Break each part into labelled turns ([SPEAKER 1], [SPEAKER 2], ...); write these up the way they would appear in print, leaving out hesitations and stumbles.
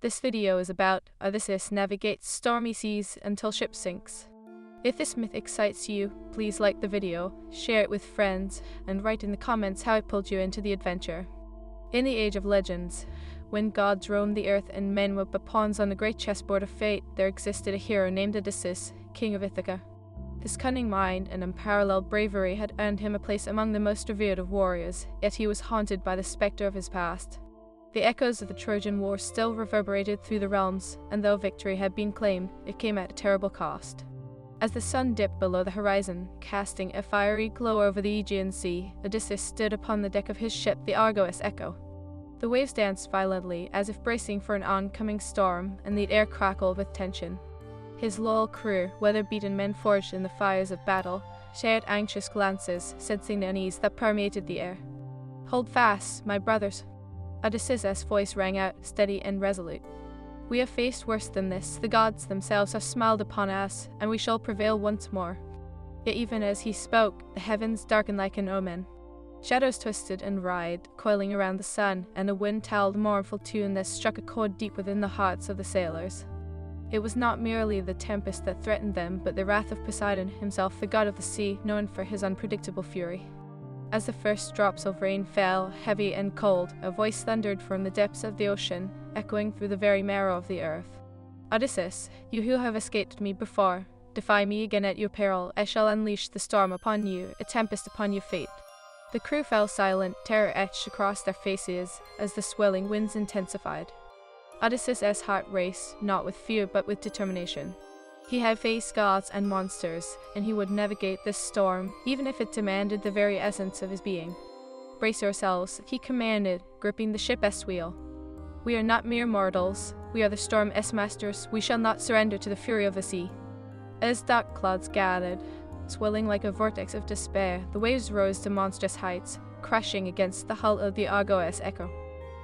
[SPEAKER 1] This video is about Odysseus navigates stormy seas until ship sinks. If this myth excites you, please like the video, share it with friends, and write in the comments how it pulled you into the adventure. In the age of legends, when gods roamed the earth and men were but pawns on the great chessboard of fate, there existed a hero named Odysseus, king of Ithaca. His cunning mind and unparalleled bravery had earned him a place among the most revered of warriors, yet he was haunted by the spectre of his past. The echoes of the Trojan War still reverberated through the realms, and though victory had been claimed, it came at a terrible cost. As the sun dipped below the horizon, casting a fiery glow over the Aegean Sea, Odysseus stood upon the deck of his ship, the Argo's Echo. The waves danced violently, as if bracing for an oncoming storm, and the air crackled with tension. His loyal crew, weather-beaten men forged in the fires of battle, shared anxious glances, sensing the unease that permeated the air. "Hold fast, my brothers!" Odysseus' voice rang out, steady and resolute. "We have faced worse than this. The gods themselves have smiled upon us, and we shall prevail once more." Yet even as he spoke, the heavens darkened like an omen. Shadows twisted and writhed, coiling around the sun, and a wind howled a mournful tune that struck a chord deep within the hearts of the sailors. It was not merely the tempest that threatened them, but the wrath of Poseidon himself, the god of the sea, known for his unpredictable fury. As the first drops of rain fell, heavy and cold, a voice thundered from the depths of the ocean, echoing through the very marrow of the earth. "Odysseus, you who have escaped me before, defy me again at your peril. I shall unleash the storm upon you, a tempest upon your fate." The crew fell silent, terror etched across their faces as the swelling winds intensified. Odysseus' heart raced, not with fear but with determination. He had faced gods and monsters, and he would navigate this storm, even if it demanded the very essence of his being. "Brace yourselves," he commanded, gripping the ship's wheel. "We are not mere mortals. We are the storm's masters. We shall not surrender to the fury of the sea." As dark clouds gathered, swelling like a vortex of despair, the waves rose to monstrous heights, crashing against the hull of the Argo's Echo.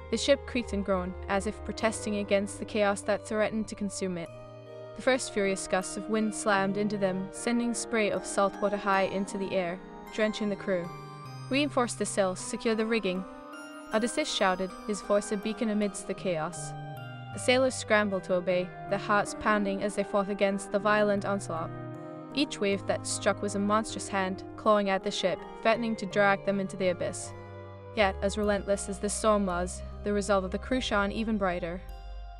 [SPEAKER 1] The ship creaked and groaned, as if protesting against the chaos that threatened to consume it. The first furious gusts of wind slammed into them, sending spray of salt water high into the air, drenching the crew. "Reinforce the sails, secure the rigging," Odysseus shouted, his voice a beacon amidst the chaos. The sailors scrambled to obey, their hearts pounding as they fought against the violent onslaught. Each wave that struck was a monstrous hand, clawing at the ship, threatening to drag them into the abyss. Yet, as relentless as the storm was, the resolve of the crew shone even brighter.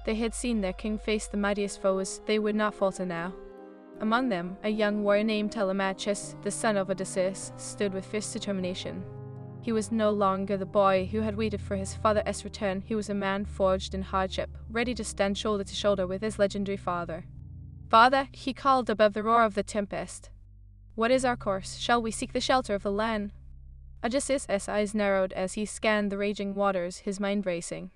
[SPEAKER 1] They had seen their king face the mightiest foes. They would not falter now. Among them, a young warrior named Telemachus, the son of Odysseus, stood with fierce determination. He was no longer the boy who had waited for his father's return. He was a man forged in hardship, ready to stand shoulder to shoulder with his legendary father. "Father," he called above the roar of the tempest, "what is our course? Shall we seek the shelter of the land?" Odysseus' eyes narrowed as he scanned the raging waters, his mind racing.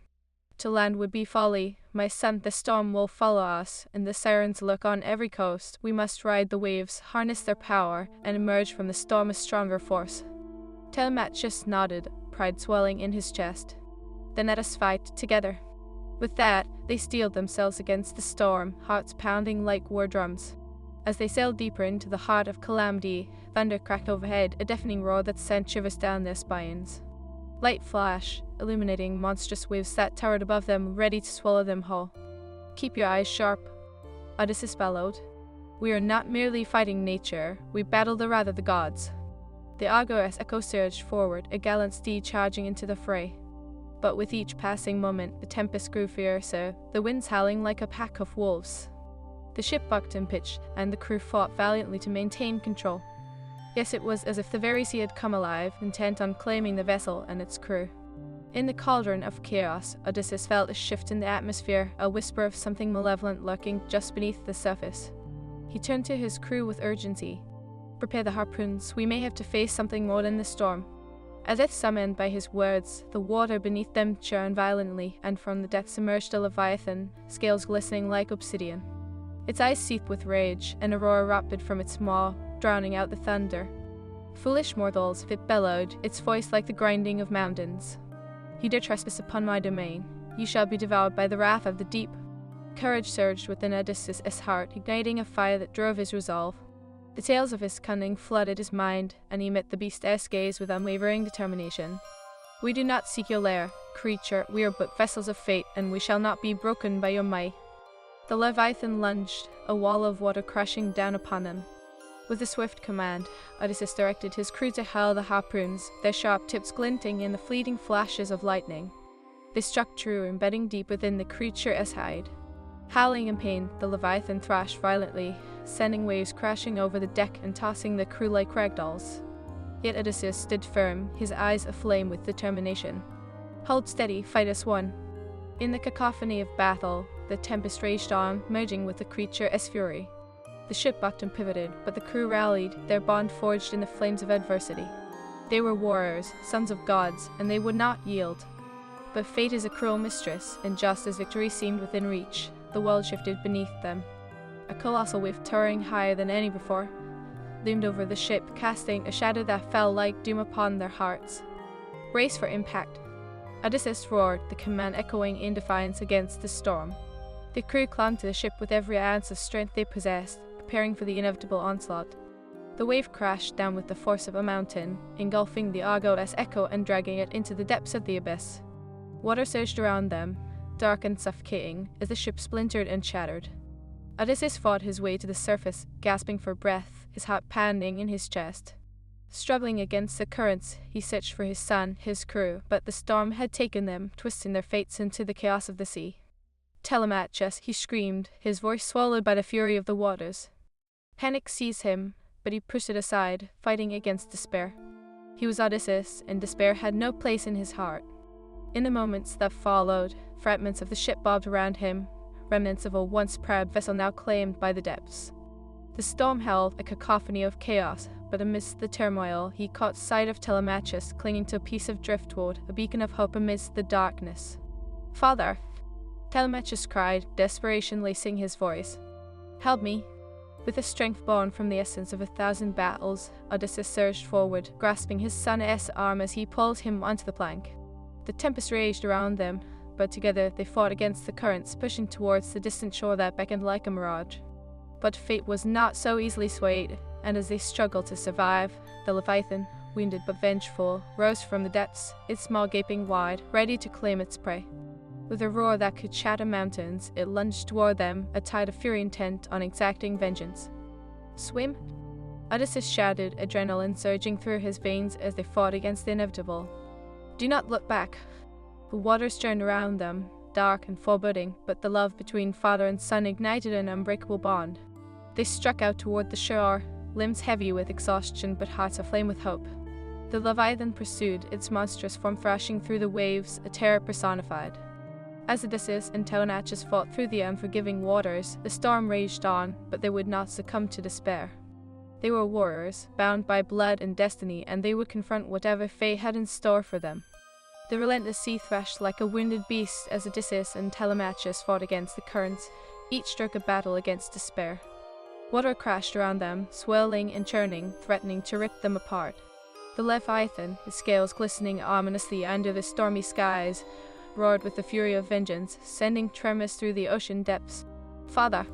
[SPEAKER 1] "To land would be folly, my son. The storm will follow us, and the sirens lurk on every coast. We must ride the waves, harness their power, and emerge from the storm a stronger force." Telemachus nodded, pride swelling in his chest. "Then let us fight together." With that, they steeled themselves against the storm, hearts pounding like war drums. As they sailed deeper into the heart of calamity, thunder cracked overhead, a deafening roar that sent shivers down their spines. Light flashed, illuminating monstrous waves that towered above them, ready to swallow them whole. "Keep your eyes sharp," Odysseus bellowed. "We are not merely fighting nature, we battle the wrath of the gods." The Argo's Echo surged forward, a gallant steed charging into the fray. But with each passing moment, the tempest grew fiercer, the winds howling like a pack of wolves. The ship bucked and pitched, and the crew fought valiantly to maintain control. Yes, it was as if the very sea had come alive, intent on claiming the vessel and its crew. In the cauldron of chaos, Odysseus felt a shift in the atmosphere, a whisper of something malevolent lurking just beneath the surface. He turned to his crew with urgency. "Prepare the harpoons, we may have to face something more than the storm." As if summoned by his words, the water beneath them churned violently, and from the depths emerged a leviathan, scales glistening like obsidian. Its eyes seethed with rage, and a roar erupted from its maw, drowning out the thunder. "Foolish mortals," it bellowed, its voice like the grinding of mountains. "You dare trespass upon my domain. You shall be devoured by the wrath of the deep." Courage surged within Odysseus' heart, igniting a fire that drove his resolve. The tales of his cunning flooded his mind, and he met the beast's gaze with unwavering determination. "We do not seek your lair," creature, we are but vessels of fate, and we shall not be broken by your might." The Leviathan lunged, a wall of water crashing down upon them. With a swift command, Odysseus directed his crew to hurl the harpoons, their sharp tips glinting in the fleeting flashes of lightning. They struck true, embedding deep within the creature's hide. Howling in pain, the Leviathan thrashed violently, sending waves crashing over the deck and tossing the crew like ragdolls. Yet Odysseus stood firm, his eyes aflame with determination. "Hold steady, fight as one." In the cacophony of battle, the tempest raged on, merging with the creature's fury. The ship bucked and pivoted, but the crew rallied, their bond forged in the flames of adversity. They were warriors, sons of gods, and they would not yield. But fate is a cruel mistress, and just as victory seemed within reach, the world shifted beneath them. A colossal wave towering higher than any before loomed over the ship, casting a shadow that fell like doom upon their hearts. "Brace for impact." Odysseus roared, the command echoing in defiance against the storm. The crew clung to the ship with every ounce of strength they possessed, preparing for the inevitable onslaught. The wave crashed down with the force of a mountain, engulfing the Argo's echo and dragging it into the depths of the abyss. Water surged around them, dark and suffocating, as the ship splintered and shattered. Odysseus fought his way to the surface, gasping for breath, his heart pounding in his chest. Struggling against the currents, he searched for his son, his crew, but the storm had taken them, twisting their fates into the chaos of the sea. "Telemachus," he screamed, his voice swallowed by the fury of the waters. Panic seized him, but he pushed it aside, fighting against despair. He was Odysseus, and despair had no place in his heart. In the moments that followed, fragments of the ship bobbed around him, remnants of a once proud vessel now claimed by the depths. The storm held, a cacophony of chaos, but amidst the turmoil, he caught sight of Telemachus clinging to a piece of driftwood, a beacon of hope amidst the darkness. "Father!" Telemachus cried, desperation lacing his voice. "Help me!" With a strength born from the essence of 1,000 battles, Odysseus surged forward, grasping his son's arm as he pulled him onto the plank. The tempest raged around them, but together they fought against the currents, pushing towards the distant shore that beckoned like a mirage. But fate was not so easily swayed, and as they struggled to survive, the Leviathan, wounded but vengeful, rose from the depths, its maw gaping wide, ready to claim its prey. With a roar that could shatter mountains, it lunged toward them, a tide of fury intent on exacting vengeance. "Swim?" Odysseus shouted, adrenaline surging through his veins as they fought against the inevitable. "Do not look back." The waters churned around them, dark and foreboding, but the love between father and son ignited an unbreakable bond. They struck out toward the shore, limbs heavy with exhaustion but hearts aflame with hope. The Leviathan pursued, its monstrous form thrashing through the waves, a terror personified. As Odysseus and Telemachus fought through the unforgiving waters, the storm raged on, but they would not succumb to despair. They were warriors, bound by blood and destiny, and they would confront whatever fate had in store for them. The relentless sea thrashed like a wounded beast as Odysseus and Telemachus fought against the currents, each struck a battle against despair. Water crashed around them, swirling and churning, threatening to rip them apart. The Leviathan, his scales glistening ominously under the stormy skies, roared with the fury of vengeance, sending tremors through the ocean depths. "Father!"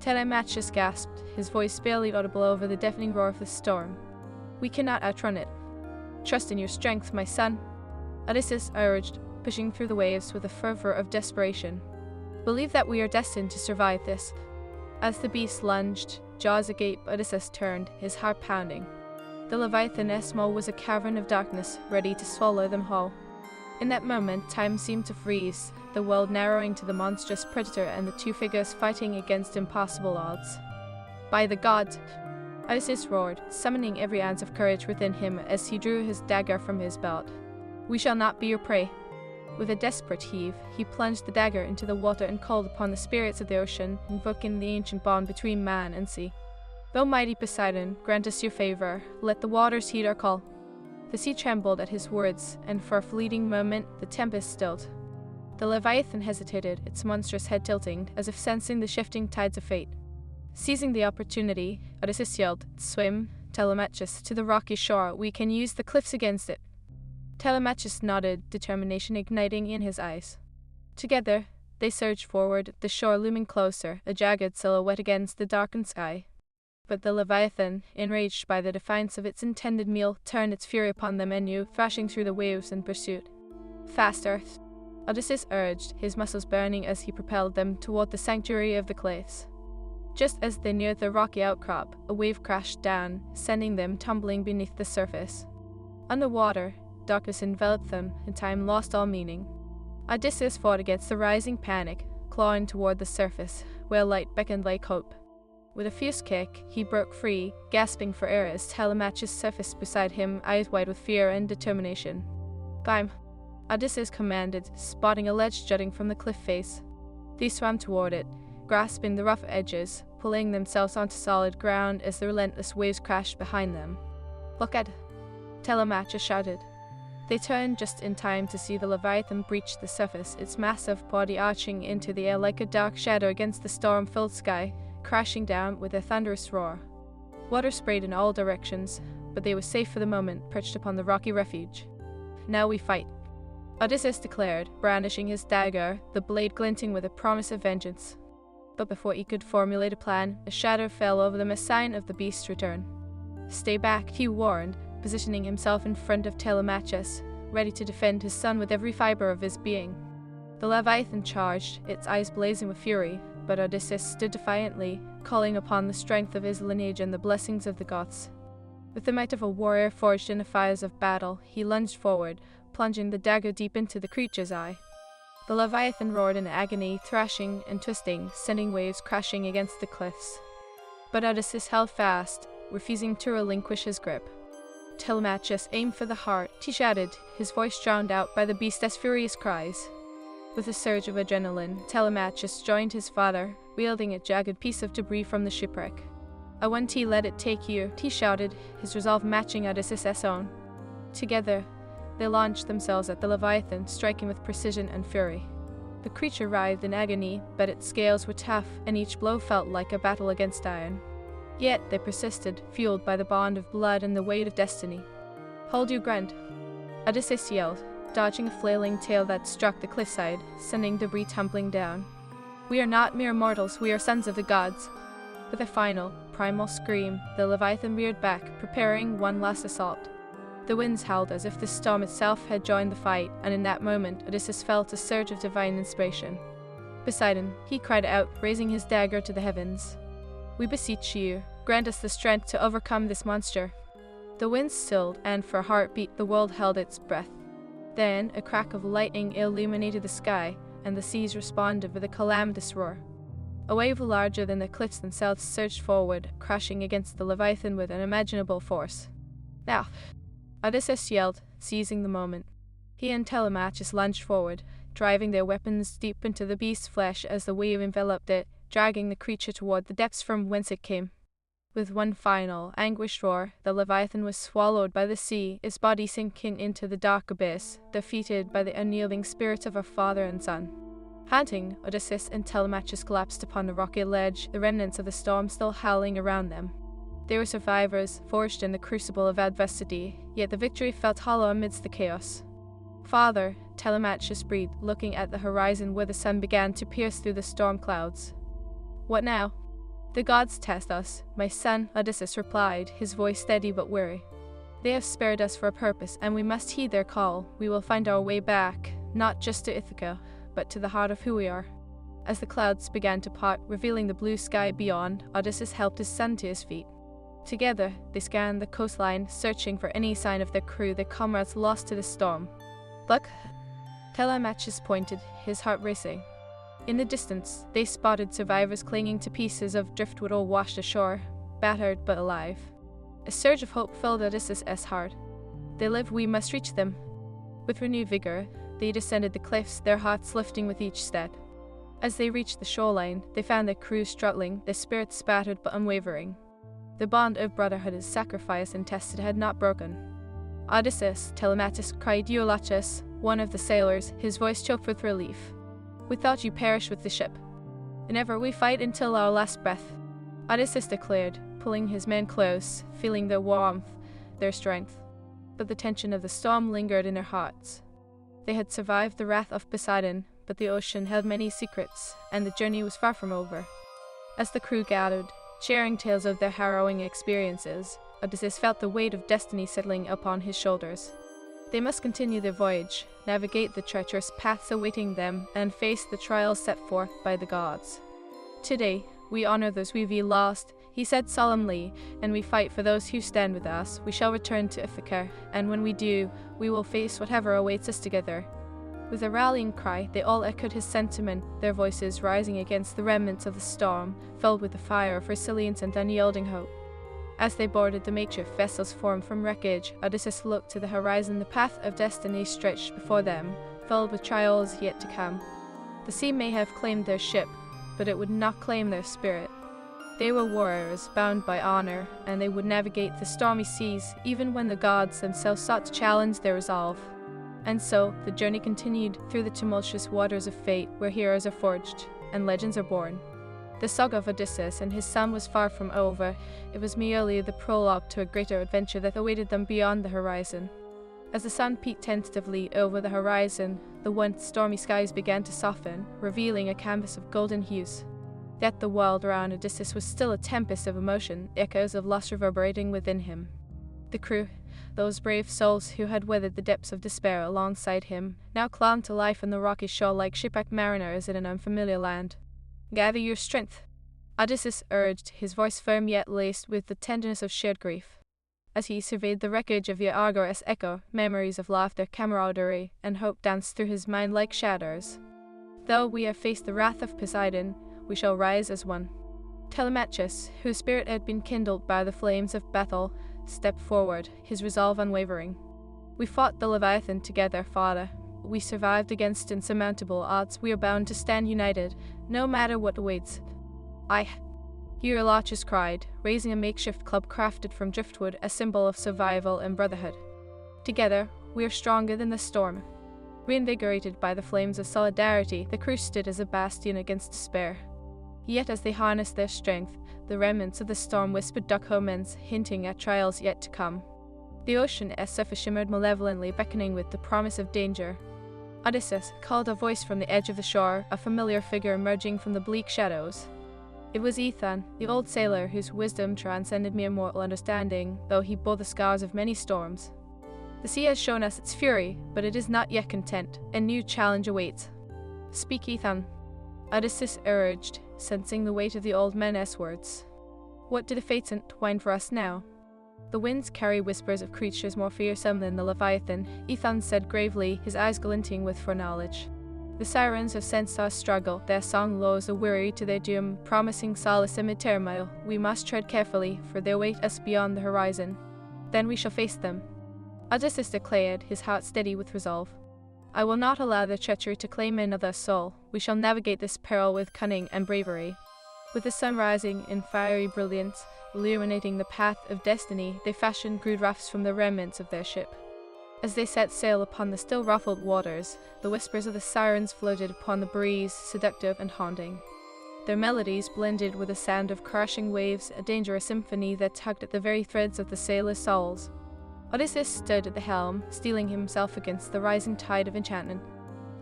[SPEAKER 1] Telemachus gasped, his voice barely audible over the deafening roar of the storm. "We cannot outrun it." "Trust in your strength, my son," Odysseus urged, pushing through the waves with a fervor of desperation. "Believe that we are destined to survive this." As the beast lunged, jaws agape, Odysseus turned, his heart pounding. The Leviathan's maw was a cavern of darkness, ready to swallow them whole. In that moment, time seemed to freeze, the world narrowing to the monstrous predator and the two figures fighting against impossible odds. "By the gods!" Odysseus roared, summoning every ounce of courage within him as he drew his dagger from his belt. "We shall not be your prey." With a desperate heave, he plunged the dagger into the water and called upon the spirits of the ocean, invoking the ancient bond between man and sea. "O mighty Poseidon, grant us your favor. Let the waters heed our call." The sea trembled at his words, and for a fleeting moment the tempest stilled. The Leviathan hesitated, its monstrous head tilting, as if sensing the shifting tides of fate. Seizing the opportunity, Odysseus yelled, "Swim, Telemachus, to the rocky shore. We can use the cliffs against it." Telemachus nodded, determination igniting in his eyes. Together, they surged forward, the shore looming closer, a jagged silhouette against the darkened sky. But the Leviathan, enraged by the defiance of its intended meal, turned its fury upon them anew, thrashing through the waves in pursuit. Faster, Odysseus urged, his muscles burning as he propelled them toward the sanctuary of the cliffs. Just as they neared the rocky outcrop, a wave crashed down, sending them tumbling beneath the surface. Underwater, darkness enveloped them, and time lost all meaning. Odysseus fought against the rising panic, clawing toward the surface, where light beckoned like hope. With a fierce kick, he broke free, gasping for air as Telemachus surfaced beside him, eyes wide with fear and determination. "Climb," Odysseus commanded, spotting a ledge jutting from the cliff face. They swam toward it, grasping the rough edges, pulling themselves onto solid ground as the relentless waves crashed behind them. "Look at," Telemachus shouted. They turned just in time to see the Leviathan breach the surface, its massive body arching into the air like a dark shadow against the storm-filled sky, crashing down with a thunderous roar. Water sprayed in all directions, but they were safe for the moment, perched upon the rocky refuge. "Now we fight," Odysseus declared, brandishing his dagger, the blade glinting with a promise of vengeance. But before he could formulate a plan, a shadow fell over them, a sign of the beast's return. "Stay back," he warned, positioning himself in front of Telemachus, ready to defend his son with every fiber of his being. The Leviathan charged, its eyes blazing with fury, but Odysseus stood defiantly, calling upon the strength of his lineage and the blessings of the gods. With the might of a warrior forged in the fires of battle, he lunged forward, plunging the dagger deep into the creature's eye. The Leviathan roared in agony, thrashing and twisting, sending waves crashing against the cliffs. But Odysseus held fast, refusing to relinquish his grip. Telemachus aimed for the heart, he shouted, his voice drowned out by the beast's furious cries. With a surge of adrenaline, Telemachus joined his father, wielding a jagged piece of debris from the shipwreck. "I won't let it take you," he shouted, his resolve matching Odysseus' own. Together, they launched themselves at the Leviathan, striking with precision and fury. The creature writhed in agony, but its scales were tough, and each blow felt like a battle against iron. Yet they persisted, fueled by the bond of blood and the weight of destiny. "Hold your ground," Odysseus yelled, dodging a flailing tail that struck the cliffside, sending debris tumbling down. "We are not mere mortals, we are sons of the gods." With a final, primal scream, the Leviathan reared back, preparing one last assault. The winds howled as if the storm itself had joined the fight, and in that moment Odysseus felt a surge of divine inspiration. Poseidon, he cried out, raising his dagger to the heavens. "We beseech you, grant us the strength to overcome this monster." The winds stilled, and for a heartbeat the world held its breath. Then a crack of lightning illuminated the sky, and the seas responded with a calamitous roar. A wave larger than the cliffs themselves surged forward, crashing against the Leviathan with unimaginable force. "Now!" Odysseus yelled, seizing the moment. He and Telemachus lunged forward, driving their weapons deep into the beast's flesh as the wave enveloped it, dragging the creature toward the depths from whence it came. With one final, anguished roar, the Leviathan was swallowed by the sea, its body sinking into the dark abyss, defeated by the unyielding spirits of her father and son. Panting, Odysseus and Telemachus collapsed upon the rocky ledge, the remnants of the storm still howling around them. They were survivors, forged in the crucible of adversity, yet the victory felt hollow amidst the chaos. "Father," Telemachus breathed, looking at the horizon where the sun began to pierce through the storm clouds. "What now?" "The gods test us," my son, Odysseus replied, his voice steady but weary. "They have spared us for a purpose, and we must heed their call. We will find our way back, not just to Ithaca, but to the heart of who we are." As the clouds began to part, revealing the blue sky beyond, Odysseus helped his son to his feet. Together, they scanned the coastline, searching for any sign of their crew, their comrades lost to the storm. "Look!" Telemachus pointed, his heart racing. In the distance, they spotted survivors clinging to pieces of driftwood all washed ashore, battered but alive. A surge of hope filled Odysseus' heart. "They live, we must reach them." With renewed vigor, they descended the cliffs, their hearts lifting with each step. As they reached the shoreline, they found their crew struggling, their spirits spattered but unwavering. The bond of brotherhood as sacrificed and tested had not broken. "Odysseus," Telemachus cried, "Eurylochus," one of the sailors, his voice choked with relief. "We thought you perished with the ship." "And ever we fight until our last breath," Odysseus declared, pulling his men close, feeling their warmth, their strength. But the tension of the storm lingered in their hearts. They had survived the wrath of Poseidon, but the ocean held many secrets, and the journey was far from over. As the crew gathered, sharing tales of their harrowing experiences, Odysseus felt the weight of destiny settling upon his shoulders. They must continue their voyage, navigate the treacherous paths awaiting them, and face the trials set forth by the gods. Today, we honor those we've lost, he said solemnly, and we fight for those who stand with us. We shall return to Ithaca, and when we do, we will face whatever awaits us together. With a rallying cry, they all echoed his sentiment, their voices rising against the remnants of the storm, filled with the fire of resilience and unyielding hope. As they boarded the makeshift vessels formed from wreckage, Odysseus looked to the horizon. The path of destiny stretched before them, filled with trials yet to come. The sea may have claimed their ship, but it would not claim their spirit. They were warriors, bound by honor, and they would navigate the stormy seas, even when the gods themselves sought to challenge their resolve. And so, the journey continued through the tumultuous waters of fate, where heroes are forged, and legends are born. The saga of Odysseus and his son was far from over. It was merely the prologue to a greater adventure that awaited them beyond the horizon. As the sun peeked tentatively over the horizon, the once stormy skies began to soften, revealing a canvas of golden hues. Yet the world around Odysseus was still a tempest of emotion, echoes of loss reverberating within him. The crew, those brave souls who had weathered the depths of despair alongside him, now clung to life on the rocky shore like shipwrecked mariners in an unfamiliar land. "Gather your strength," Odysseus urged, his voice firm yet laced with the tenderness of shared grief. As he surveyed the wreckage of Iago as echo, memories of laughter, camaraderie, and hope danced through his mind like shadows. "Though we have faced the wrath of Poseidon, we shall rise as one." Telemachus, whose spirit had been kindled by the flames of battle, stepped forward, his resolve unwavering. "We fought the Leviathan together, father. We survived against insurmountable odds. We are bound to stand united, no matter what awaits." "Aye," Eurylochus cried, raising a makeshift club crafted from driftwood, a symbol of survival and brotherhood. "Together, we are stronger than the storm." Reinvigorated by the flames of solidarity, the crew stood as a bastion against despair. Yet as they harnessed their strength, the remnants of the storm whispered dark omens, hinting at trials yet to come. The ocean surface shimmered malevolently, beckoning with the promise of danger. Odysseus called a voice from the edge of the shore, a familiar figure emerging from the bleak shadows. It was Ethan, the old sailor whose wisdom transcended mere mortal understanding, though he bore the scars of many storms. "The sea has shown us its fury, but it is not yet content. A new challenge awaits." "Speak, Ethan," Odysseus urged, sensing the weight of the old man's words. "What do the fates entwine for us now?" "The winds carry whispers of creatures more fearsome than the Leviathan," Ethan said gravely, his eyes glinting with foreknowledge. "The sirens have sensed our struggle, their song lures a weary to their doom, promising solace amid turmoil. We must tread carefully, for they await us beyond the horizon. Then we shall face them." Odysseus declared, his heart steady with resolve. "I will not allow their treachery to claim another soul. We shall navigate this peril with cunning and bravery." With the sun rising in fiery brilliance, illuminating the path of destiny, they fashioned crude rafts from the remnants of their ship. As they set sail upon the still ruffled waters, the whispers of the sirens floated upon the breeze, seductive and haunting. Their melodies blended with the sound of crashing waves, a dangerous symphony that tugged at the very threads of the sailors' souls. Odysseus stood at the helm, steeling himself against the rising tide of enchantment.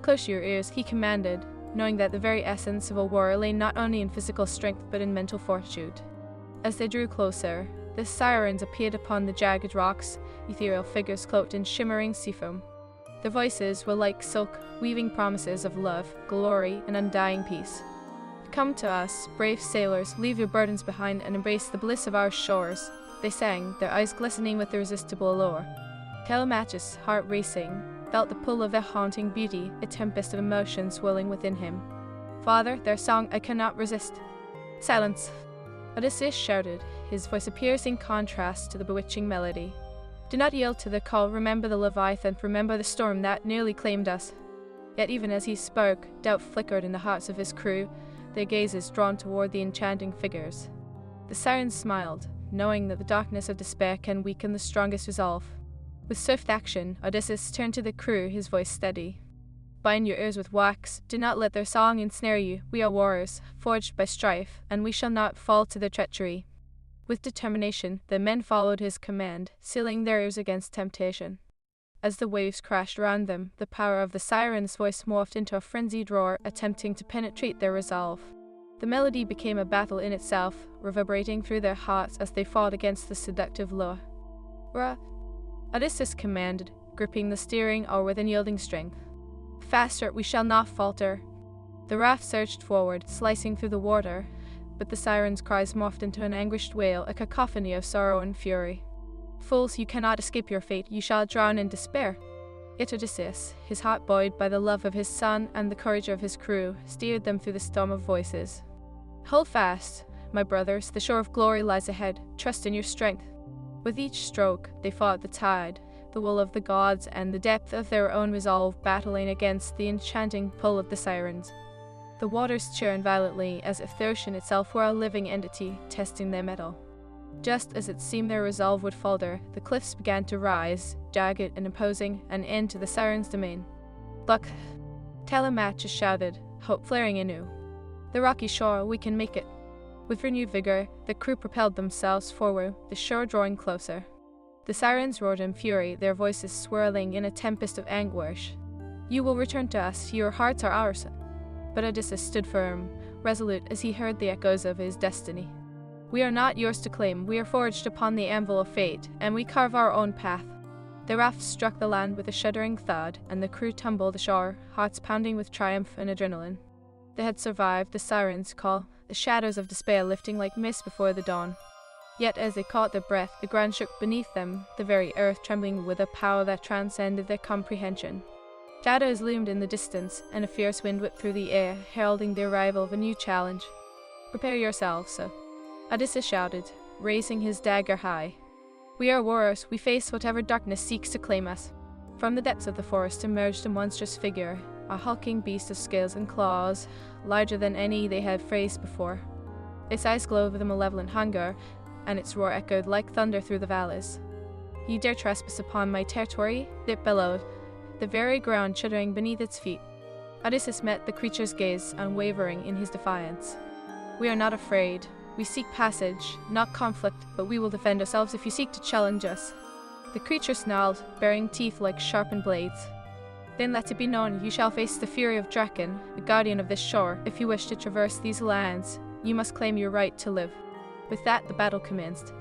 [SPEAKER 1] "Close your ears," he commanded, knowing that the very essence of a warrior lay not only in physical strength but in mental fortitude. As they drew closer, the sirens appeared upon the jagged rocks, ethereal figures cloaked in shimmering seafoam. Their voices were like silk, weaving promises of love, glory, and undying peace. "Come to us, brave sailors, leave your burdens behind and embrace the bliss of our shores," they sang, their eyes glistening with irresistible allure. Telemachus, heart racing, felt the pull of their haunting beauty, a tempest of emotion swelling within him. "Father, their song I cannot resist." "Silence!" Odysseus shouted, his voice a piercing contrast to the bewitching melody. "Do not yield to the call. Remember the Leviathan, remember the storm that nearly claimed us." Yet even as he spoke, doubt flickered in the hearts of his crew, their gazes drawn toward the enchanting figures. The sirens smiled, knowing that the darkness of despair can weaken the strongest resolve. With swift action, Odysseus turned to the crew, his voice steady. "Bind your ears with wax. Do not let their song ensnare you. We are warriors, forged by strife, and we shall not fall to their treachery." With determination, the men followed his command, sealing their ears against temptation. As the waves crashed around them, the power of the siren's voice morphed into a frenzied roar, attempting to penetrate their resolve. The melody became a battle in itself, reverberating through their hearts as they fought against the seductive lure. "Ra!" Odysseus commanded, gripping the steering oar with unyielding strength. Faster, we shall not falter. The raft surged forward, slicing through the water, but the siren's cries morphed into an anguished wail, a cacophony of sorrow and fury. Fools, you cannot escape your fate, you shall drown in despair. Yet Odysseus, his heart buoyed by the love of his son and the courage of his crew, steered them through the storm of voices. Hold fast, my brothers, the shore of glory lies ahead, trust in your strength. With each stroke, they fought the tide, the will of the gods, and the depth of their own resolve battling against the enchanting pull of the sirens. The waters churned violently, as if the ocean itself were a living entity, testing their mettle. Just as it seemed their resolve would falter, the cliffs began to rise, jagged and imposing, an end to the siren's domain. Look! Telemachus shouted, hope flaring anew. The rocky shore, we can make it. With renewed vigor, the crew propelled themselves forward, the shore drawing closer. The sirens roared in fury, their voices swirling in a tempest of anguish. You will return to us, your hearts are ours. But Odysseus stood firm, resolute as he heard the echoes of his destiny. We are not yours to claim, we are forged upon the anvil of fate, and we carve our own path. The raft struck the land with a shuddering thud, and the crew tumbled ashore, hearts pounding with triumph and adrenaline. They had survived the siren's call, the shadows of despair lifting like mist before the dawn. Yet as they caught their breath, the ground shook beneath them, the very earth trembling with a power that transcended their comprehension. Shadows loomed in the distance, and a fierce wind whipped through the air, heralding the arrival of a new challenge. Prepare yourselves, sir. Odysseus shouted, raising his dagger high. We are warriors, we face whatever darkness seeks to claim us. From the depths of the forest emerged a monstrous figure, a hulking beast of scales and claws, larger than any they had faced before. Its eyes glowed with a malevolent hunger, and its roar echoed like thunder through the valleys. You dare trespass upon my territory? It bellowed, the very ground shuddering beneath its feet. Odysseus met the creature's gaze, unwavering in his defiance. We are not afraid. We seek passage, not conflict, but we will defend ourselves if you seek to challenge us. The creature snarled, baring teeth like sharpened blades. Then let it be known, you shall face the fury of Draken, the guardian of this shore. If you wish to traverse these lands, you must claim your right to live. With that, the battle commenced.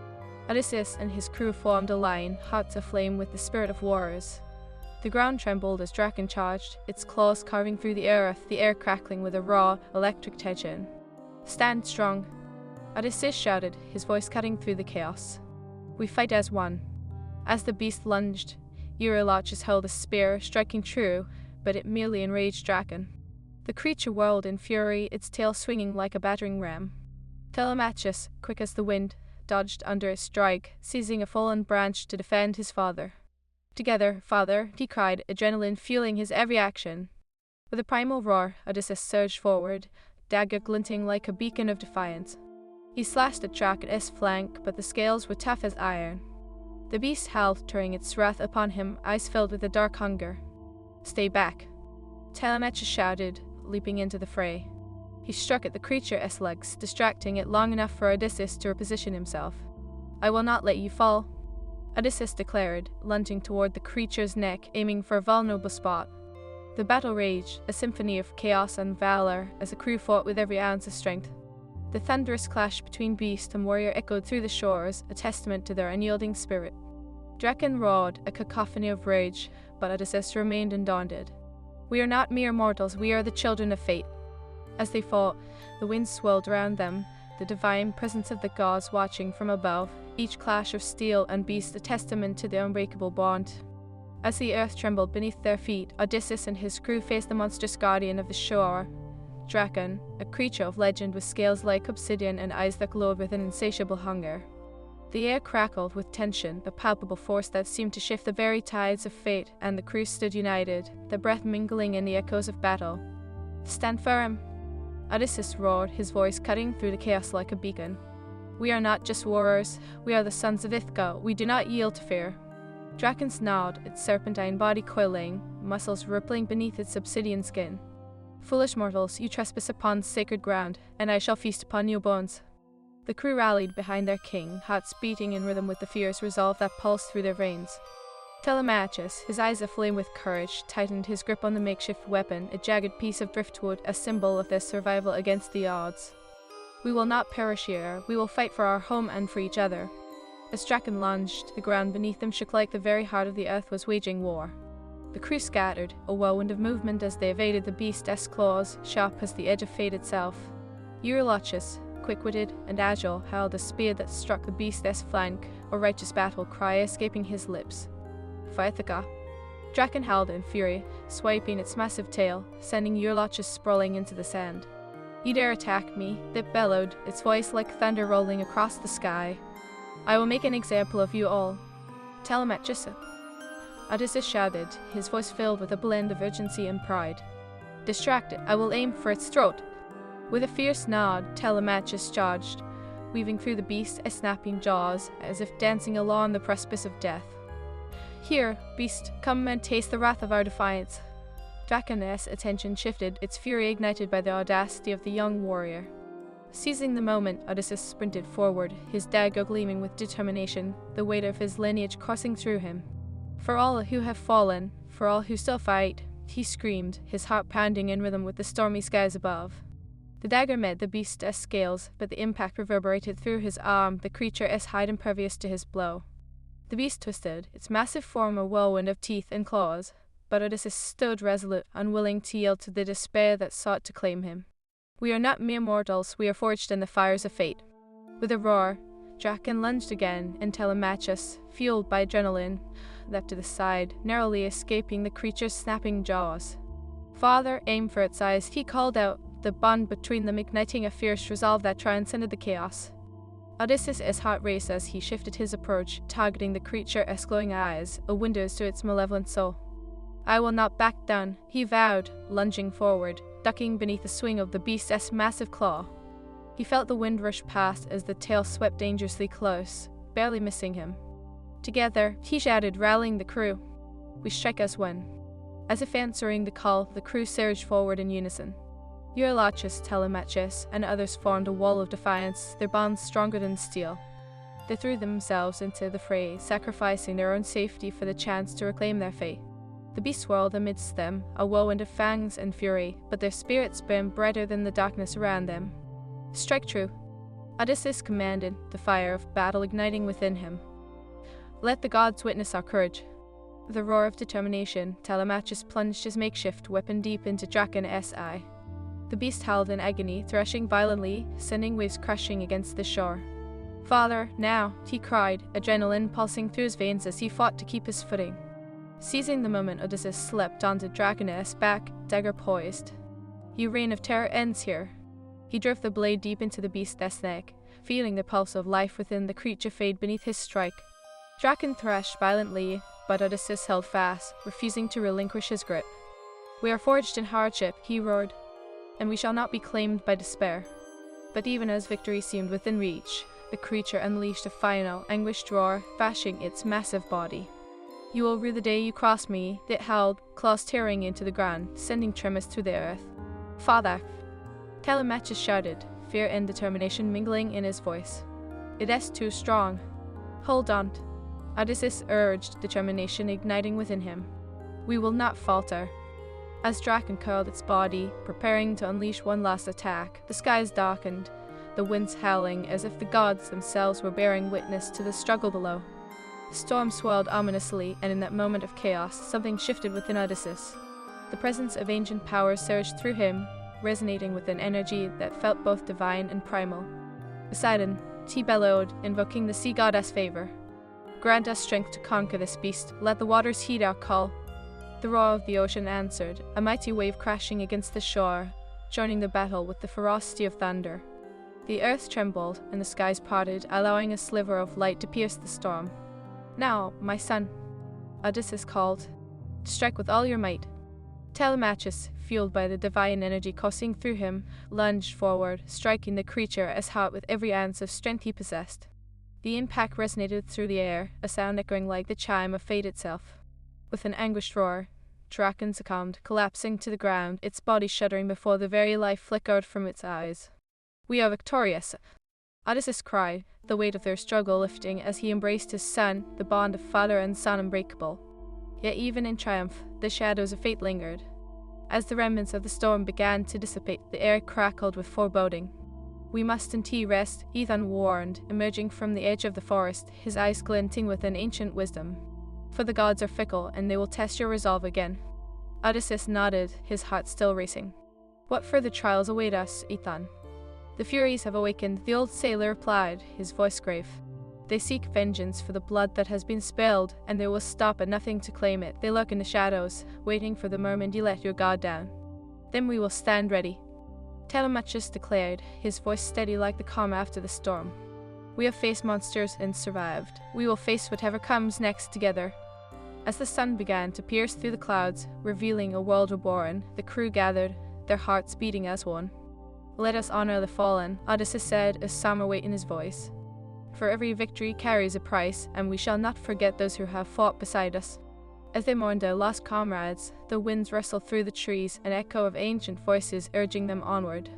[SPEAKER 1] Odysseus and his crew formed a line, hearts aflame with the spirit of warriors. The ground trembled as Draken charged, its claws carving through the earth, the air crackling with a raw, electric tension. Stand strong, Odysseus shouted, his voice cutting through the chaos. We fight as one. As the beast lunged, Eurylochus held a spear, striking true, but it merely enraged Draken. The creature whirled in fury, its tail swinging like a battering ram. Telemachus, quick as the wind, dodged under its strike, seizing a fallen branch to defend his father. Together, father, he cried, adrenaline fueling his every action. With a primal roar, Odysseus surged forward, dagger glinting like a beacon of defiance. He slashed at Draken's flank, but the scales were tough as iron. The beast howled, turning its wrath upon him, eyes filled with a dark hunger. Stay back, Telemachus shouted, leaping into the fray. He struck at the creature's legs, distracting it long enough for Odysseus to reposition himself. I will not let you fall, Odysseus declared, lunging toward the creature's neck, aiming for a vulnerable spot. The battle raged, a symphony of chaos and valor, as the crew fought with every ounce of strength. The thunderous clash between beast and warrior echoed through the shores, a testament to their unyielding spirit. Draken roared, a cacophony of rage, but Odysseus remained undaunted. We are not mere mortals, we are the children of fate. As they fought, the wind swirled around them, the divine presence of the gods watching from above, each clash of steel and beast a testament to the unbreakable bond. As the earth trembled beneath their feet, Odysseus and his crew faced the monstrous guardian of the shore, Draken, a creature of legend with scales like obsidian and eyes that glowed with an insatiable hunger. The air crackled with tension, a palpable force that seemed to shift the very tides of fate, and the crew stood united, their breath mingling in the echoes of battle. Stand firm, Odysseus roared, his voice cutting through the chaos like a beacon. We are not just warriors, we are the sons of Ithaca, we do not yield to fear. Draken snarled, its serpentine body coiling, muscles rippling beneath its obsidian skin. Foolish mortals, you trespass upon sacred ground, and I shall feast upon your bones. The crew rallied behind their king, hearts beating in rhythm with the fierce resolve that pulsed through their veins. Telemachus, his eyes aflame with courage, tightened his grip on the makeshift weapon, a jagged piece of driftwood, a symbol of their survival against the odds. We will not perish here, we will fight for our home and for each other. As Draken lunged, the ground beneath them shook like the very heart of the earth was waging war. The crew scattered, a whirlwind of movement as they evaded the beast's claws, sharp as the edge of fate itself. Eurylochus, quick-witted and agile, held a spear that struck the beast's flank, a righteous battle cry escaping his lips. Mythica. Draken howled in fury, swiping its massive tail, sending Eurylochus sprawling into the sand. "You dare attack me," it bellowed, its voice like thunder rolling across the sky. "I will make an example of you all." Telemachus. Odysseus shouted, his voice filled with a blend of urgency and pride. "Distracted, I will aim for its throat." With a fierce nod, Telemachus charged, weaving through the beast's snapping jaws, as if dancing along the precipice of death. "Here, beast, come and taste the wrath of our defiance." Draken's attention shifted, its fury ignited by the audacity of the young warrior. Seizing the moment, Odysseus sprinted forward, his dagger gleaming with determination, the weight of his lineage coursing through him. "For all who have fallen, for all who still fight," he screamed, his heart pounding in rhythm with the stormy skies above. The dagger met the beast's scales, but the impact reverberated through his arm, the creature as hide impervious to his blow. The beast twisted, its massive form a whirlwind of teeth and claws, but Odysseus stood resolute, unwilling to yield to the despair that sought to claim him. "We are not mere mortals, we are forged in the fires of fate." With a roar, Draken lunged again, and Telemachus, fueled by adrenaline, leapt to the side, narrowly escaping the creature's snapping jaws. "Father, aim for its eyes," he called out, the bond between them igniting a fierce resolve that transcended the chaos. Odysseus' heart raced as he shifted his approach, targeting the creature's glowing eyes, a window to its malevolent soul. "I will not back down," he vowed, lunging forward, ducking beneath the swing of the beast's massive claw. He felt the wind rush past as the tail swept dangerously close, barely missing him. Together, he shouted, rallying the crew. "We strike as one." As if answering the call, the crew surged forward in unison. Eurylochus, Telemachus, and others formed a wall of defiance, their bonds stronger than steel. They threw themselves into the fray, sacrificing their own safety for the chance to reclaim their fate. The beast swirled amidst them, a whirlwind of fangs and fury, but their spirits burned brighter than the darkness around them. "Strike true," Odysseus commanded, the fire of battle igniting within him. "Let the gods witness our courage." With a roar of determination, Telemachus plunged his makeshift weapon deep into Draken's eye. The beast howled in agony, thrashing violently, sending waves crashing against the shore. "Father, now!" he cried, adrenaline pulsing through his veins as he fought to keep his footing. Seizing the moment, Odysseus leapt onto Draken's back, dagger poised. "Your reign of terror ends here." He drove the blade deep into the beast's neck, feeling the pulse of life within the creature fade beneath his strike. Draken thrashed violently, but Odysseus held fast, refusing to relinquish his grip. "We are forged in hardship," he roared, "and we shall not be claimed by despair." But even as victory seemed within reach, the creature unleashed a final, anguished roar, bashing its massive body. "You will rue the day you crossed me," it howled, claws tearing into the ground, sending tremors through the earth. "Father!" Telemachus shouted, fear and determination mingling in his voice. "It is too strong." "Hold on," Odysseus urged, determination igniting within him. "We will not falter." As Draken curled its body, preparing to unleash one last attack, the skies darkened, the winds howling as if the gods themselves were bearing witness to the struggle below. The storm swirled ominously, and in that moment of chaos, something shifted within Odysseus. The presence of ancient power surged through him, resonating with an energy that felt both divine and primal. "Poseidon," he bellowed, invoking the sea goddess' favor. "Grant us strength to conquer this beast. Let the waters heed our call." The roar of the ocean answered, a mighty wave crashing against the shore, joining the battle with the ferocity of thunder. The earth trembled, and the skies parted, allowing a sliver of light to pierce the storm. "Now, my son," Odysseus called, "strike with all your might." Telemachus, fueled by the divine energy coursing through him, lunged forward, striking the creature as hard with every ounce of strength he possessed. The impact resonated through the air, a sound echoing like the chime of fate itself. With an anguished roar, Draken succumbed, collapsing to the ground, its body shuddering before the very life flickered from its eyes. "We are victorious!" Odysseus cried, the weight of their struggle lifting as he embraced his son, the bond of father and son unbreakable. Yet even in triumph, the shadows of fate lingered. As the remnants of the storm began to dissipate, the air crackled with foreboding. "We mustn't rest," Ethan warned, emerging from the edge of the forest, his eyes glinting with an ancient wisdom. "For the gods are fickle, and they will test your resolve again." Odysseus nodded, his heart still racing. "What further trials await us, Ethan?" "The Furies have awakened," the old sailor replied, his voice grave. "They seek vengeance for the blood that has been spilled, and they will stop at nothing to claim it. They lurk in the shadows, waiting for the moment you let your guard down. Then we will stand ready." Telemachus declared, his voice steady like the calm after the storm. "We have faced monsters and survived. We will face whatever comes next together." As the sun began to pierce through the clouds, revealing a world reborn, the crew gathered, their hearts beating as one. "Let us honor the fallen," Odysseus said, a summer weight in his voice. "For every victory carries a price, and we shall not forget those who have fought beside us." As they mourned their lost comrades, the winds rustled through the trees, an echo of ancient voices urging them onward.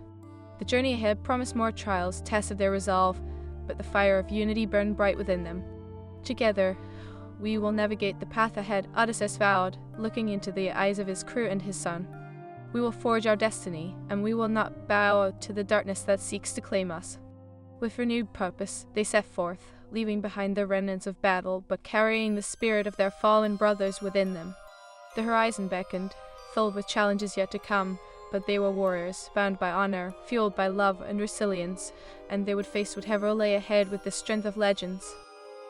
[SPEAKER 1] The journey ahead promised more trials, tests of their resolve, but the fire of unity burned bright within them. "Together, we will navigate the path ahead," Odysseus vowed, looking into the eyes of his crew and his son. "We will forge our destiny, and we will not bow to the darkness that seeks to claim us." With renewed purpose, they set forth, leaving behind the remnants of battle, but carrying the spirit of their fallen brothers within them. The horizon beckoned, filled with challenges yet to come, but they were warriors, bound by honor, fueled by love and resilience, and they would face whatever lay ahead with the strength of legends.